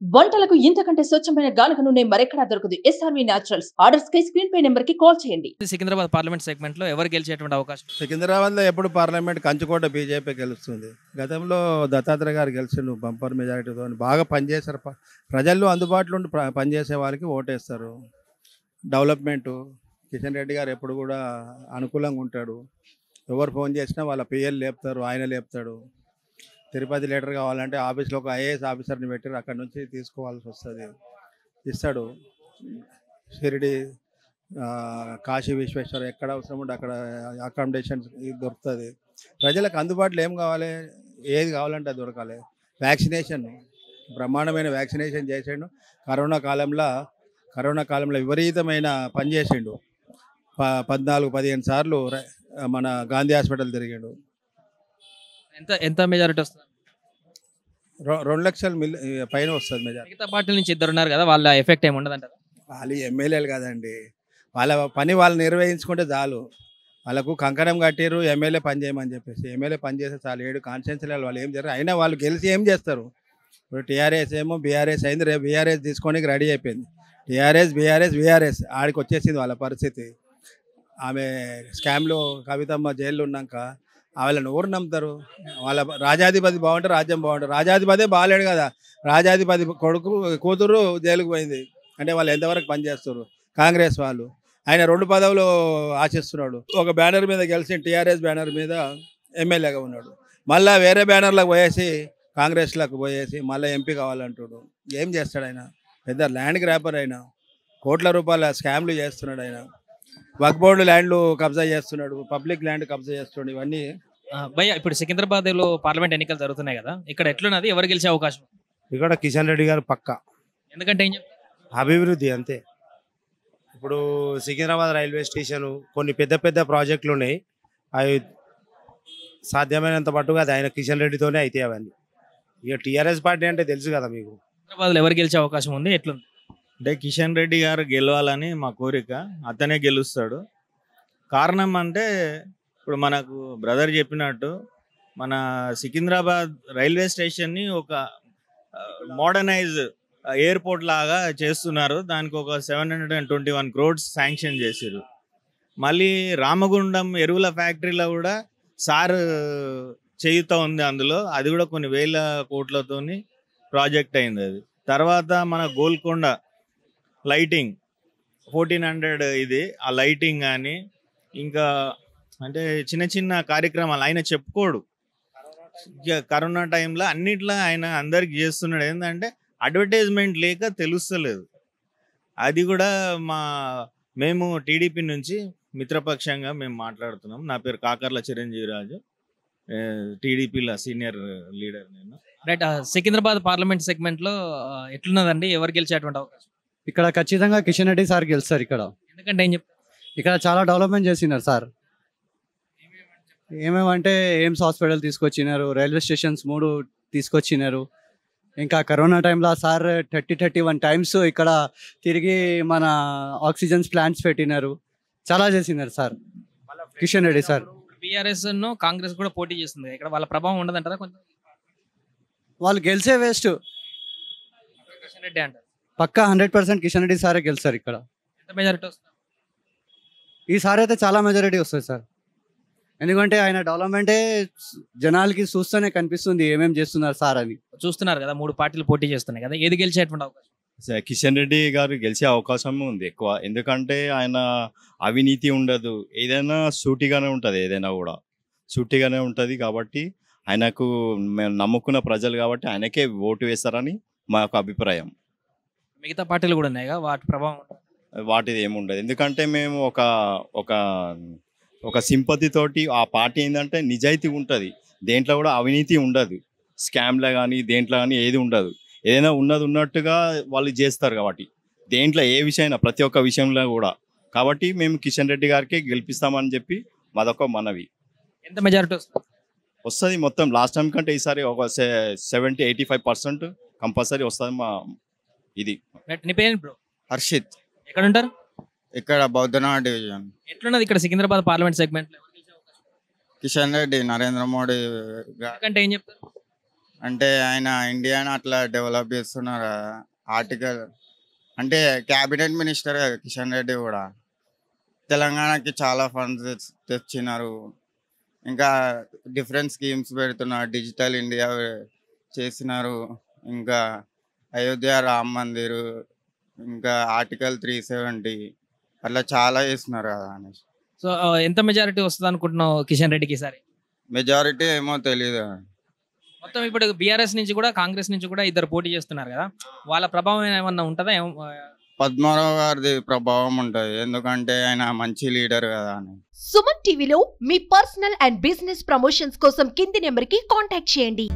వంటలకు ఇంతకంటే స్వచ్ఛమైన గానుగ నూనె మరెక్కడా దొరకదు. SRV naturals. ఆర్డర్స్ కై స్క్రీన్ పై నెంబర్ కి కాల్ చేయండి. సికింద్రాబాద్ పార్లమెంట్ సెగ్మెంట్ లో ఎవరు గెలిచేటువంటి అవకాశం? సికింద్రాబాద్లో ఎప్పుడు పార్లమెంట్ కంచుకోట బీజేపీ గెలుస్తుంది. గతంలో దత్తాత్రేయ గారు గెలిచిండు బంపర్ మెజారిటీతో. బాగా పనిచేశారు. ప్రజల్లో అందుబాటులో ఉండి పనిచేసే వారికి ఓటేస్తారు. డెవలప్మెంటు కిషన్ రెడ్డి గారు ఎప్పుడు కూడా అనుకూలంగా ఉంటాడు. ఎవరు ఫోన్ చేసినా వాళ్ళ పిఎల్ లేపుతారు, ఆయన లేపుతాడు. తిరుపతి లెటర్ కావాలంటే ఆఫీస్లో ఒక ఐఏఎస్ ఆఫీసర్ని పెట్టి అక్కడి నుంచి తీసుకోవాల్సి వస్తుంది, ఇస్తాడు. షిరిడి, కాశీ విశ్వేశ్వర ఎక్కడ అవసరం ఉంటే అక్కడ అకామిడేషన్ దొరుకుతుంది. ప్రజలకు అందుబాటులో ఏం కావాలి, ఏది కావాలంటే అది దొరకాలి. వ్యాక్సినేషన్ బ్రహ్మాండమైన వ్యాక్సినేషన్ చేసిండు. కరోనా కాలంలో విపరీతమైన పని చేసిండు. 14-15 సార్లు మన గాంధీ హాస్పిటల్ తిరిగాడు. ఎంత ఎంత మెజారిటీ వస్తుంది? 2 లక్షల పైన వస్తుంది మెజారిటీ. మిగతా పార్టీల నుంచి ఇద్దరు ఉన్నారు కదా, వాళ్ళ ఎఫెక్ట్ ఏమి ఉండదంటారా? వాళ్ళు ఎమ్మెల్యేలు కదండి, వాళ్ళ పని వాళ్ళు నిర్వహించుకుంటే చాలు. వాళ్ళకు కంకణం కట్టారు ఎమ్మెల్యే పని చేయమని చెప్పేసి. ఎమ్మెల్యే పని చేస్తే చాలు. 7 కాన్స్టిట్యున్సీలలో వాళ్ళు ఏం చేస్తారు, అయినా వాళ్ళు గెలిచి ఏం చేస్తారు? ఇప్పుడు టీఆర్ఎస్ ఏమో బీఆర్ఎస్ అయింది, రేపు బీఆర్ఎస్ తీసుకోనికి రెడీ అయిపోయింది. బీఆర్ఎస్ ఆడికి వచ్చేసింది వాళ్ళ పరిస్థితి. ఆమె స్కామ్లో కవితమ్మ జైల్లో ఉన్నాక వాళ్ళని ఎవరు నమ్ముతారు? వాళ్ళ రాజాధిపతి బాగుంటే రాజ్యం బాగుంటుంది. రాజాధిపతి బాగాలేడు కదా, రాజాధిపతి కూతురు జైలుకు పోయింది అంటే వాళ్ళు ఎంతవరకు పనిచేస్తారు కాంగ్రెస్ వాళ్ళు? ఆయన 2 పదవులు ఆశిస్తున్నాడు. ఒక బ్యానర్ మీద గెలిచి టీఆర్ఎస్ బ్యానర్ మీద ఎమ్మెల్యేగా ఉన్నాడు. మళ్ళీ వేరే బ్యానర్లకు పోయేసి కాంగ్రెస్లకు పోయేసి మళ్ళీ ఎంపీ కావాలంటాడు. ఏం చేస్తాడు ఆయన? పెద్ద ల్యాండ్ గ్రాపర్ ఆయన. కోట్ల రూపాయల స్కామ్లు చేస్తున్నాడు ఆయన. వక్ఫ్ బోర్డు ల్యాండ్లు కబ్జా చేస్తున్నాడు, పబ్లిక్ ల్యాండ్ కబ్జా చేస్తున్నాడు. ఇవన్నీ భయ్య, ఇప్పుడు సికింద్రాబాద్ లో పార్లమెంట్ ఎన్నికలు జరుగుతున్నాయి కదా, ఇక్కడ ఎట్లున్నది, ఎవరు గెలిచే అవకాశం? ఇక్కడ కిషన్ రెడ్డి గారు పక్క. ఎందుకంటే ఏం చెప్తారు? అభివృద్ధి అంతే. ఇప్పుడు సికింద్రాబాద్ రైల్వే స్టేషన్ కొన్ని పెద్ద పెద్ద ప్రాజెక్టులు ఉన్నాయి, అవి సాధ్యమైనంత మట్టుగా అది ఆయన కిషన్ రెడ్డితోనే అయితే అవన్నీ. ఇక టీఆర్ఎస్ పార్టీ అంటే తెలుసు కదా మీకు. సికింద్రాబాద్ లో ఎవరు గెలిచే అవకాశం ఉంది, ఎట్లుంది? అంటే కిషన్ రెడ్డి గారు గెలవాలని మా కోరిక. అతనే గెలుస్తాడు. కారణం అంటే ఇప్పుడు మనకు బ్రదర్ చెప్పినట్టు మన సికింద్రాబాద్ రైల్వే స్టేషన్ని ఒక మోడర్నైజ్ ఎయిర్పోర్ట్ లాగా చేస్తున్నారు. దానికి ఒక 721 crores శాంక్షన్ చేశారు. మళ్ళీ రామగుండం ఎరువుల ఫ్యాక్టరీలో కూడా సార్ చేయుత ఉంది అందులో. అది కూడా కొన్ని వేల కోట్లతోని ప్రాజెక్ట్ అయింది అది. తర్వాత మన గోల్కొండ లైటింగ్ 1400 ఇది, ఆ లైటింగ్ కానీ ఇంకా అంటే చిన్న చిన్న కార్యక్రమాలు ఆయన చెప్పుకోడు. కరోనా టైంలో అన్నిట్లో ఆయన అందరికి చేస్తున్నాడు. ఏంటంటే అడ్వర్టైజ్మెంట్ లేక తెలుస్తలేదు. అది కూడా మేము టీడీపీ నుంచి మిత్రపక్షంగా మేము మాట్లాడుతున్నాం. నా పేరు కాకర్ల చిరంజీవిరాజు, టీడీపీలో సీనియర్ లీడర్ నేను. రైట్. సికింద్రాబాద్ పార్లమెంట్ సెగ్మెంట్ లో ఎట్లున్నదండి, ఎవరు గెలిచేటువంటి అవకాశం? ఇక్కడ ఖచ్చితంగా కిషన్ రెడ్డి సార్ గెలుస్తారు ఇక్కడ. ఎందుకంటే ఏం చెప్తారు? ఇక్కడ చాలా డెవలప్మెంట్ చేసినారు సార్. ఏమేమంటే ఎయిమ్స్ హాస్పిటల్ తీసుకొచ్చినారు, రైల్వే స్టేషన్స్ 3 తీసుకొచ్చినారు. ఇంకా కరోనా టైంలో సార్ 31 times ఇక్కడ తిరిగి మన ఆక్సిజన్స్ ప్లాంట్స్ పెట్టినారు. చాలా చేసినారు sir Kishan Reddy sir. BRS Congress కూడా పోటీ చేస్తుంది, ఇక్కడ వాళ్ళ ప్రభావం ఉండదంటారా? కొంచెం వాళ్ళు గెలిచే వేస్ట్. కిషన్ రెడ్డి అంటారు పక్కా 100% కిషన్ రెడ్డి సారే గెలుస్తారు ఇక్కడ. ఎంత మెజారిటీ వస్తుంది? ఈసారి అయితే చాలా మెజారిటీ వస్తుంది సార్. ఎందుకంటే ఆయన డెవలప్మెంటే జనాలకి చూస్తూనే కనిపిస్తుంది ఏమేమి చేస్తున్నారు సార్ అని. చూస్తున్నారు కదా, 3 పార్టీలు పోటీ చేస్తున్నాయి కదా, ఏది గెలిచేటువంటి అవకాశం? కిషన్ రెడ్డి గారు గెలిచే అవకాశం ఉంది ఎక్కువ. ఎందుకంటే ఆయన అవినీతి ఉండదు, ఏదైనా సూటిగానే ఉంటుంది, ఏదైనా కూడా సూటిగానే ఉంటుంది. కాబట్టి ఆయనకు మేము నమ్ముకున్న ప్రజలు కాబట్టి ఆయనకే ఓటు వేస్తారని మా యొక్క అభిప్రాయం. మిగతా పార్టీలు కూడా ఉన్నాయి కదా, వాటి ప్రభావం? వాటిది ఏముండదు. ఎందుకంటే మేము ఒక ఒక సింపతి తోటి ఆ పార్టీ ఏంటంటే నిజాయితీ ఉంటుంది, దేంట్లో కూడా అవినీతి ఉండదు, స్కామ్లో కానీ దేంట్లో కానీ ఏది ఉండదు. ఏదైనా ఉన్నట్టుగా వాళ్ళు చేస్తారు. కాబట్టి దేంట్లో ఏ విషయమైనా ప్రతి ఒక్క విషయంలో కూడా. కాబట్టి మేము కిషన్ రెడ్డి గారికి గెలిపిస్తామని చెప్పి మాదొక మనవి. ఎంత మెజారిటీ వస్తుంది? మొత్తం లాస్ట్ టైం కంటే ఈసారి ఒక 70-85% కంపల్సరీ వస్తుంది మా ఇది. నీ పేరు బ్రో? హర్షిత్. ఎక్కడ ఉంటారు? ఇక్కడ బౌద్ధనగర్ డివిజన్. ఎట్లున్నది ఇక్కడ సికింద్రాబాద్ పార్లమెంట్ సెగ్మెంట్? కిషన్ రెడ్డి, నరేంద్ర మోడీ. అంటే ఏం చెప్తారు? అంటే ఆయన ఇండియాని అట్లా డెవలప్ చేస్తున్నారు కదా. ఆర్టికల్ అంటే క్యాబినెట్ మినిస్టర్ కదా కిషన్ రెడ్డి కూడా. తెలంగాణకి చాలా ఫండ్స్ తెచ్చినారు. ఇంకా డిఫరెంట్ స్కీమ్స్ పెడుతున్నారు. డిజిటల్ ఇండియా చేసినారు. ఇంకా అయోధ్య రామ్ మందిర్, ఇంకా ఆర్టికల్ 370 అట్లా చాలా చేస్తున్నారు కదా అనేసి. సో ఎంత మెజారిటీ వస్తుంది అనుకుంటున్నావు కిషన్ రెడ్డికి ఈసారి? మెజారిటీ ఏమో తెలియదు. మొత్తం ఇప్పుడు బీఆర్ఎస్ నుంచి కూడా కాంగ్రెస్ నుంచి కూడా ఇద్దరు పోటీ చేస్తున్నారు కదా, వాళ్ళ ప్రభావం ఏమన్నా ఉంటుందా? పద్మారావు గారిది ప్రభావం ఉంటుంది, ఎందుకంటే ఆయన మంచి లీడర్ కదా అని. సుమన్ టీవీలో మీ పర్సనల్ అండ్ బిజినెస్ ప్రమోషన్స్ కోసం కింది నెంబర్కి కాంటాక్ట్ చేయండి.